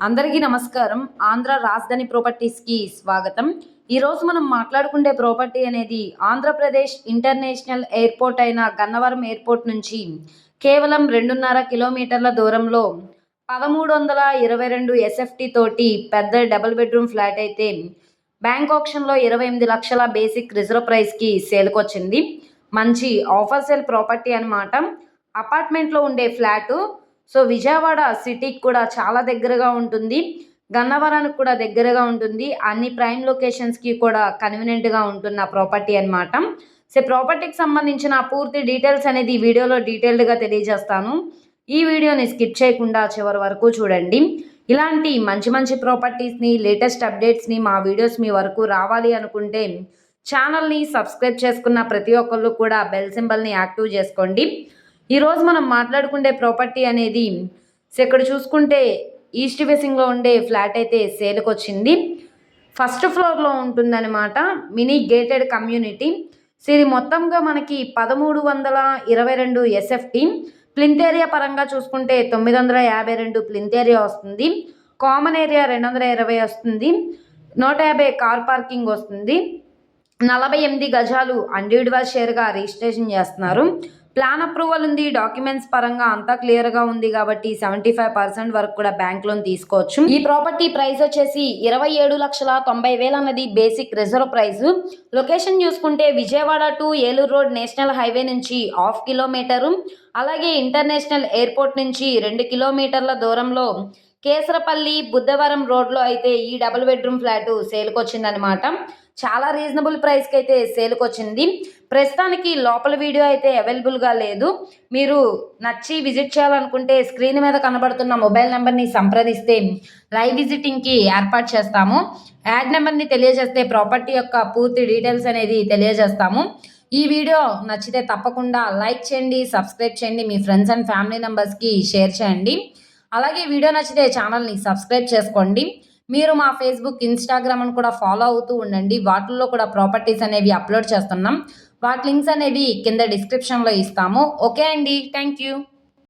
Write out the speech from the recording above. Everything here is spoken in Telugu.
అందరికీ నమస్కారం. ఆంధ్ర రాజధాని ప్రాపర్టీస్‌కి స్వాగతం. ఈరోజు మనం మాట్లాడుకునే ప్రాపర్టీ అనేది ఆంధ్రప్రదేశ్ ఇంటర్నేషనల్ ఎయిర్‌పోర్ట్ అయిన గన్నవరం ఎయిర్‌పోర్ట్ నుంచి కేవలం 2.5 కిలోమీటర్ల దూరంలో 1322 ఎస్ఎఫ్టీ తోటి పెద్ద డబుల్ బెడ్రూమ్ ఫ్లాట్ అయితే బ్యాంక్ ఆక్షన్‌లో 28 లక్షల బేసిక్ రిజర్వ్ ప్రైస్‌కి సేల్‌కొచ్చింది. మంచి ఆఫర్ సేల్ ప్రాపర్టీ అన్నమాట. అపార్ట్మెంట్‌లో ఉండే ఫ్లాటు. సో విజయవాడ సిటీకి కూడా చాలా దగ్గరగా ఉంటుంది. గన్నవరానికి కూడా దగ్గరగా ఉంటుంది. అన్ని ప్రైమ్ లొకేషన్స్‌కి కూడా కన్వీనియంట్‌గా ఉంటున్న ప్రాపర్టీ అన్నమాట. సో ప్రాపర్టీకి సంబంధించిన పూర్తి డీటెయిల్స్ అనేది ఈ వీడియోలో డీటెయిల్డ్‌గా తెలియజేస్తాను. ఈ వీడియోని స్కిప్ చేయకుండా చివరి వరకు చూడండి. ఇలాంటి మంచి మంచి ప్రాపర్టీస్‌ని, లేటెస్ట్ అప్డేట్స్‌ని మా వీడియోస్ మీ వరకు రావాలి అనుకుంటే ఛానల్‌ని సబ్స్క్రైబ్ చేసుకున్న ప్రతి ఒక్కళ్ళు కూడా బెల్ సింబల్‌ని యాక్టివ్ చేసుకోండి. ఈరోజు మనం మాట్లాడుకునే ప్రాపర్టీ అనేది ఇక్కడ చూసుకుంటే ఈస్ట్ ఫేసింగ్లో ఉండే ఫ్లాట్ అయితే సేల్కి వచ్చింది. ఫస్ట్ ఫ్లోర్లో ఉంటుందన్నమాట. Mini gated community. సో ఇది మొత్తంగా మనకి 1322 ఎస్ఎఫ్టీ. ప్లింత్ ఏరియా పరంగా చూసుకుంటే 952 ప్లింత్ ఏరియా వస్తుంది. కామన్ ఏరియా 220 వస్తుంది. 150 కార్ పార్కింగ్ వస్తుంది. 48 గజాలు ఇండివిడ్యువల్ షేర్గా రిజిస్ట్రేషన్ చేస్తున్నారు. ప్లాన్ అప్రూవల్ ఉంది. డాక్యుమెంట్స్ పరంగా అంతా క్లియర్గా ఉంది కాబట్టి 75% వరకు కూడా బ్యాంక్ లోన్ తీసుకోవచ్చు. ఈ ప్రాపర్టీ ప్రైస్ వచ్చేసి 27,90,000 అన్నది బేసిక్ రిజర్వ్ ప్రైస్. లొకేషన్ చూసుకుంటే Vijayawada to Eluru road national highway నుంచి 1/2 కిలోమీటరు, అలాగే ఇంటర్నేషనల్ ఎయిర్పోర్ట్ నుంచి 2 కిలోమీటర్ల దూరంలో కేసరపల్లి బుద్ధవరం రోడ్లో అయితే ఈ డబుల్ బెడ్రూమ్ ఫ్లాట్ సేల్కి వచ్చిందనమాట. చాలా రీజనబుల్ ప్రైస్కి అయితే సేల్కి వచ్చింది. ప్రస్తుతానికి లోపల వీడియో అయితే అవైలబుల్గా లేదు. మీరు నచ్చి విజిట్ చేయాలనుకుంటే స్క్రీన్ మీద కనబడుతున్న మొబైల్ నెంబర్ని సంప్రదిస్తే లైవ్ విజిటింగ్కి ఏర్పాటు చేస్తాము. యాడ్ నెంబర్ని తెలియజేస్తే ప్రాపర్టీ యొక్క పూర్తి డీటెయిల్స్ అనేది తెలియజేస్తాము. ఈ వీడియో నచ్చితే తప్పకుండా లైక్ చేయండి, సబ్స్క్రైబ్ చేయండి, మీ ఫ్రెండ్స్ అండ్ ఫ్యామిలీ మెంబర్స్కి షేర్ చేయండి. అలాగే వీడియో నచ్చితే ఛానల్ని సబ్స్క్రైబ్ చేసుకోండి. మీరు మా ఫేస్బుక్, ఇన్స్టాగ్రామ్ను కూడా ఫాలో అవుతూ ఉండండి. వాటిల్లో కూడా ప్రాపర్టీస్ అనేవి అప్లోడ్ చేస్తున్నాం. వాటి లింక్స్ అనేవి కింద డిస్క్రిప్షన్లో ఇస్తాము. ఓకే అండి, థ్యాంక్ యూ.